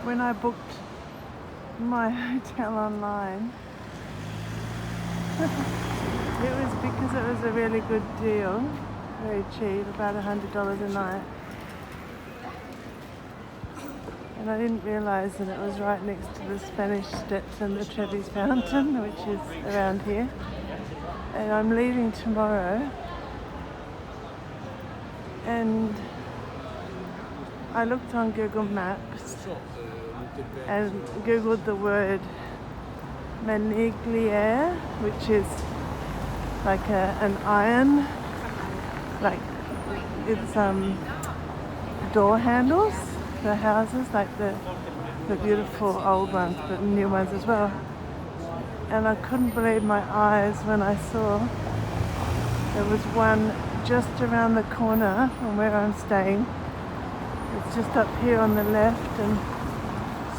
when I booked my hotel online, it was because it was a really good deal, very cheap, about $100 a night. And I didn't realise that it was right next to the Spanish Steps and the Trevi Fountain, which is around here. And I'm leaving tomorrow. And I looked on Google Maps and Googled the word Manigliere, which is like an iron, like it's door handles for houses, like the beautiful old ones, but new ones as well. And I couldn't believe my eyes when I saw there was one just around the corner from where I'm staying. It's just up here on the left, and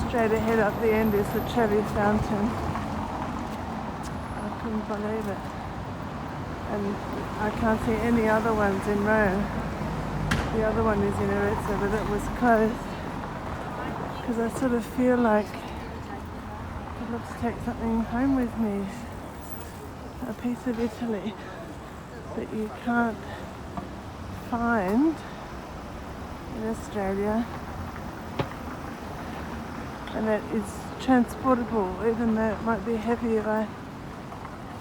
straight ahead up the end is the Trevi Fountain. I couldn't believe it. And I can't see any other ones in Rome. The other one is in Arezzo, but it was closed. Because I sort of feel like I'd love to take something home with me. A piece of Italy that you can't find in Australia, and it is transportable, even though it might be heavy if I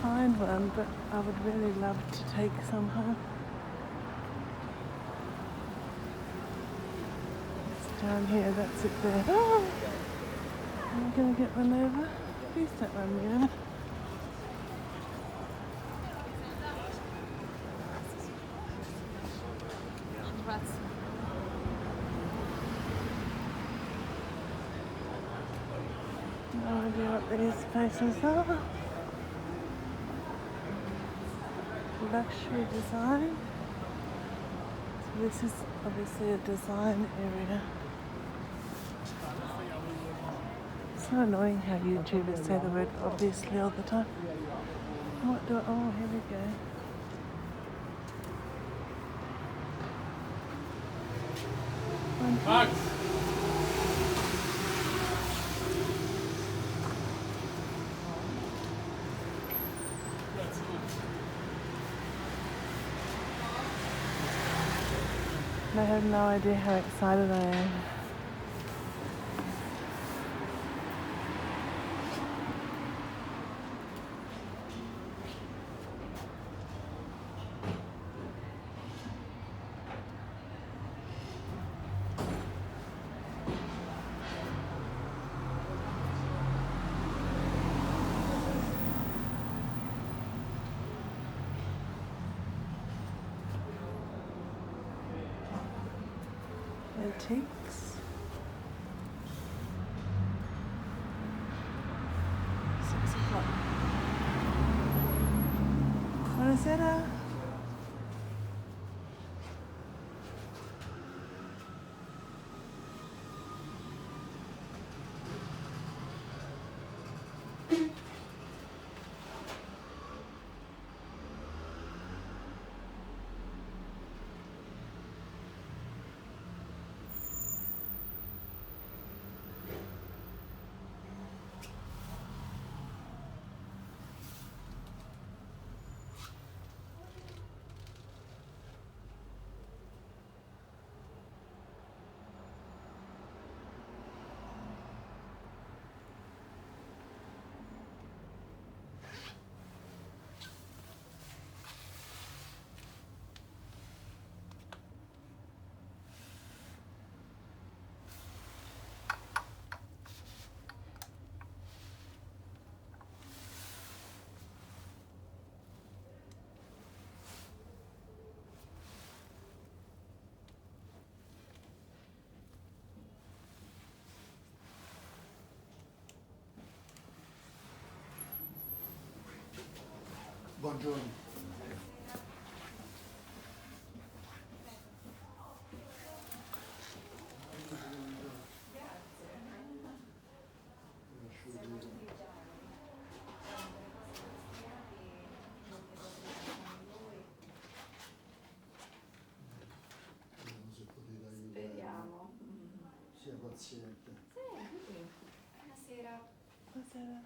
find one, but I would really love to take some home. It's down here, that's it there. Oh, am I going to get run over? Please don't run me over. No idea what these places are. Luxury design. So this is obviously a design area. It's so annoying how YouTubers say the word obviously all the time. What do oh, here we go. Max! I have no idea how excited I am. Antiques. 6 o'clock. Buonasera. Buongiorno. Speriamo. Sia paziente. Buonasera. Buonasera.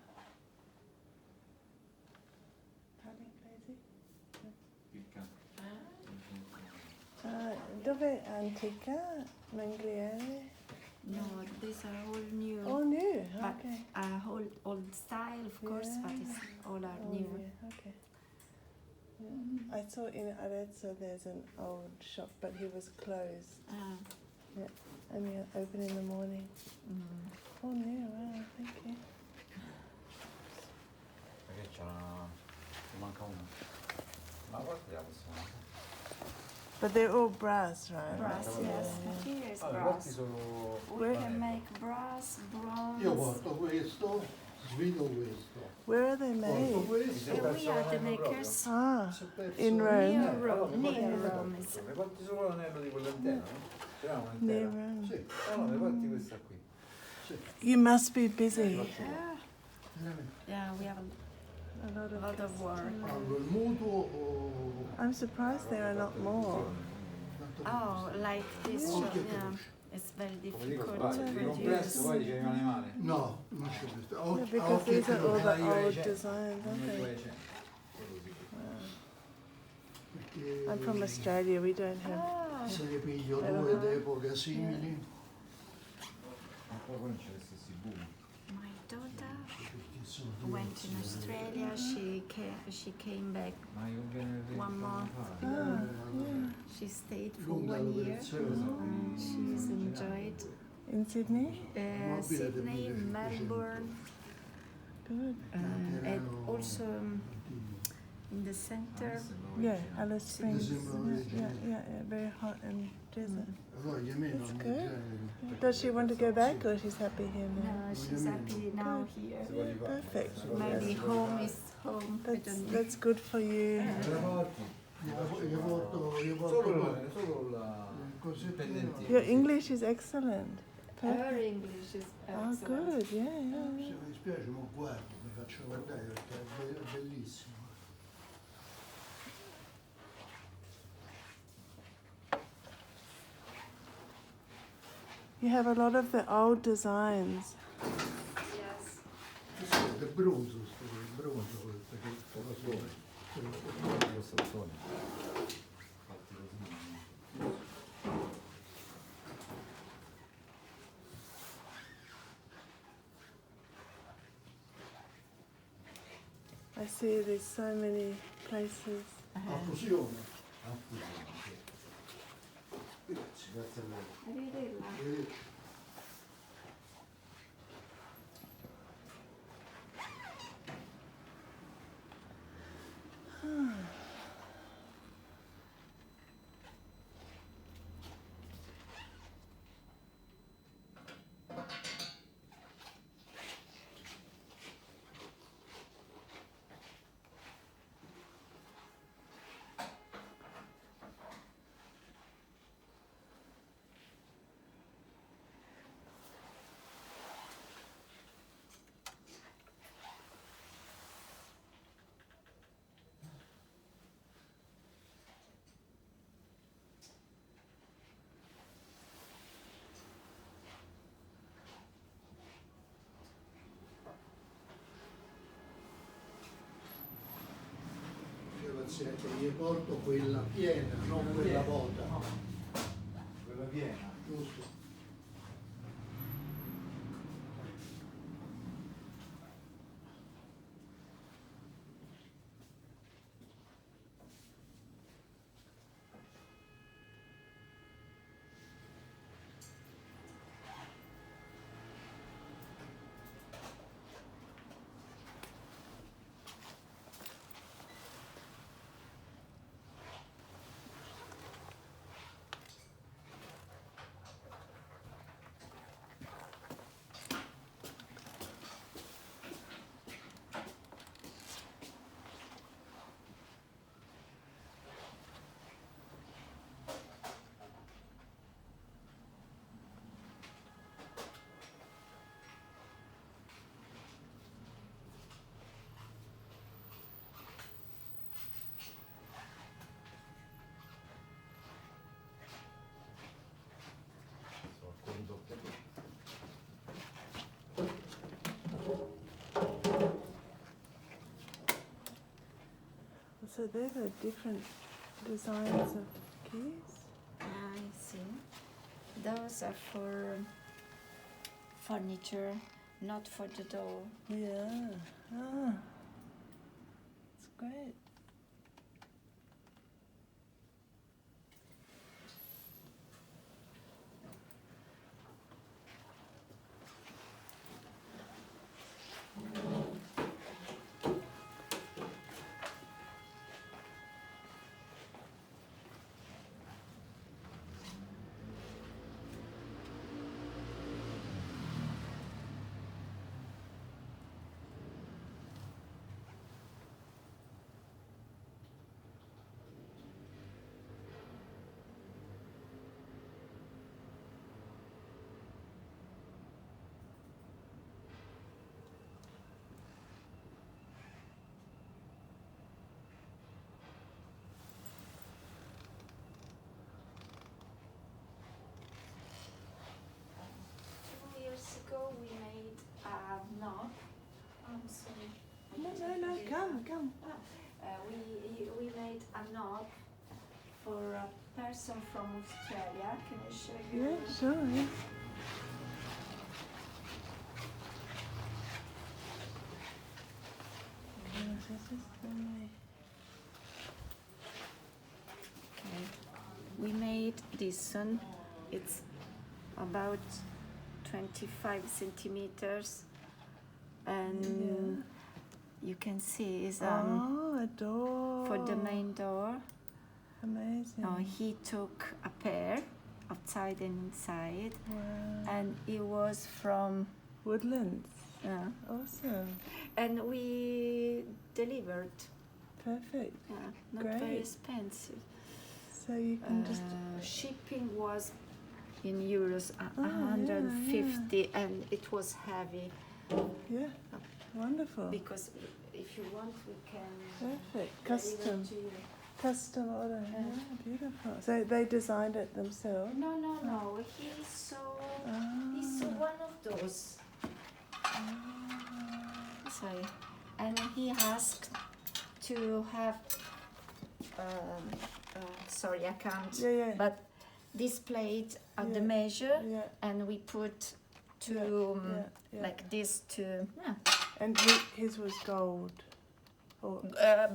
Parli inglese? Dove è antica? Mangliere? No, these are all new. All new, But okay. old style, of course, but it's all are Oh, new. yeah, okay. Yeah. I saw in Arezzo there's an old shop, but he was closed. Yeah, only open in the morning. All new, wow, thank you. Perché c'è una... manca una. Ma guarda la possiamo. But they're all brass, right? Brass, yes. Here is Allora, brass. questi sono... We can make brass, bronze. Io porto questo, svido questo. Where are they Porto made? questo. We are the makers. Ah, se perso- in Rome. Near Rome. Allora, Near mi Rome. mi porti solo l'anello di quell'antenna, no? Ce l'ha Near un'antenna? Rome. Sì, No, mi porti questa qui. sì. You must be busy. Veramente. Yeah, we have A lot a lot of work. Pago il mutuo o... I'm surprised there are not more. tanto Oh, like this Oh, shop, che yeah. veloce. It's very Come dico, difficult to sbagli, di compresso produce. poi ci rimane male. No, non c'è questo. Yeah, because these are all the old designs, aren't they? Perché I'm from Australia, we don't have... Ah, se ne piglio due d'epoca simili, Ma poi non c'è gli stessi buchi. my daughter perché sono due went in Australia. She came back Ma io conviene 1 month. She stayed for lunga 1 year. l'operazione. She's enjoyed In Sydney? Sydney, Melbourne, Good. and also in the center. Yeah, Alice Springs. Sembra Yeah, very hot and desert. Allora gli meno That's hanno good. genere. Does she want to go back or she's happy here now? No, she's happy now here. Perfect. Maybe home is home. I don't know. That's good for you. Io porto Solo la... così il pendentino. Your English is excellent. Perfect. Her English is Oh, excellent. good. Yeah. Se mi dispiace, ma guardo, mi faccio guardare perché è bellissimo. You have a lot of the old designs. Yes. Questo è bronzo, perché Lo stazzone. Fatti così. I see there's so many places. a fusione. Grazie a lei. Arrivederla. Paziente, gli porto quella piena, non quella vuota. Quella piena. Giusto. so they're the different designs of keys. I see. Those are for furniture, not for the door. Yeah. Ah. It's great. Ago we made a knob. I'm sorry. No, come. We made a knob for a person from Australia. Can I show you? Yeah, sure. Yeah. Okay. We made this one. It's about 25 centimeters, and you can see is a door for the main door. Amazing. He took a pair outside and inside, Wow. and it was from Woodlands. awesome. Awesome. And we delivered. Perfect. Not Great. very expensive. So you can just shipping was in euros 150, and it was heavy. Yeah. Wonderful. Because if you want, we can Perfect. deliver to you. Custom order. Yeah, beautiful. So they designed it themselves? No. He saw one of those. Sorry. And he asked to have, sorry, I can't. Yeah. But displayed at the measure, and we put like this to. And his was gold. Or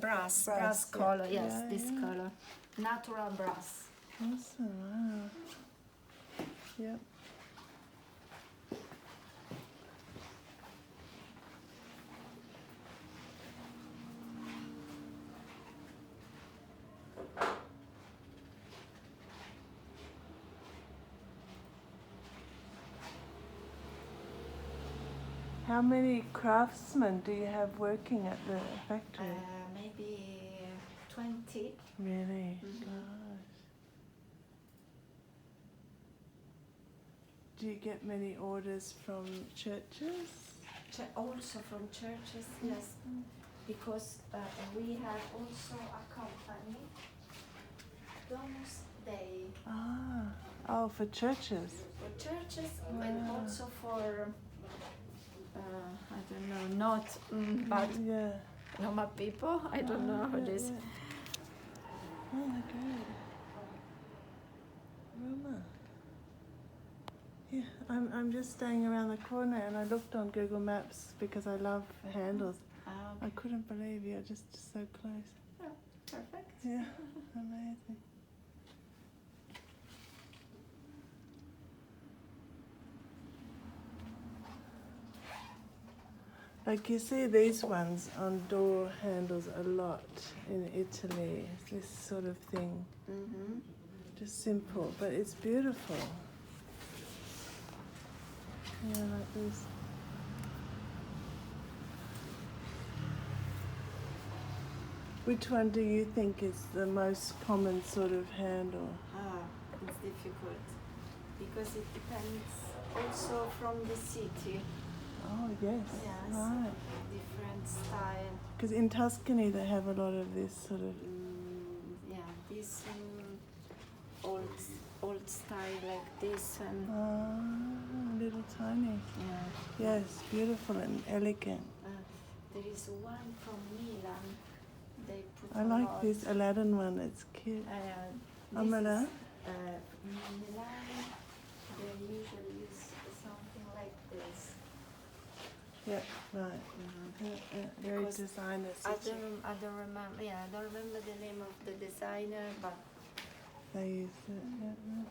Brass color, yes, this color. Natural brass. Awesome, wow. Yep. How many craftsmen do you have working at the factory? Maybe 20. Really? Mm-hmm. Gosh. Do you get many orders from churches? Also from churches, yes. Because we have also a company, Domus Dei. For churches? For churches, Wow. and also for, I don't know, not but normal people. I don't know how this. Yeah. Oh my God. Roma. Yeah, I'm just staying around the corner, and I looked on Google Maps because I love handles. Okay. I couldn't believe you're just so close. Oh, perfect. Yeah, amazing. Like you see these ones on door handles a lot in Italy. It's this sort of thing. Mm-hmm. Just simple, but it's beautiful. Yeah, like this. Which one do you think is the most common sort of handle? It's difficult because it depends also from the city. Oh, yes. Yes. Right. Different style. Because in Tuscany they have a lot of this sort of... This old style like this and... little tiny. Yeah. Yes, beautiful and elegant. There is one from Milan. they put I a like lot. this Aladdin one. It's cute. Milan, Amala. they usually use something like this. Yeah, right. Very Because designer. I don't remember. Yeah, I don't remember the name of the designer, but They use it. Yeah.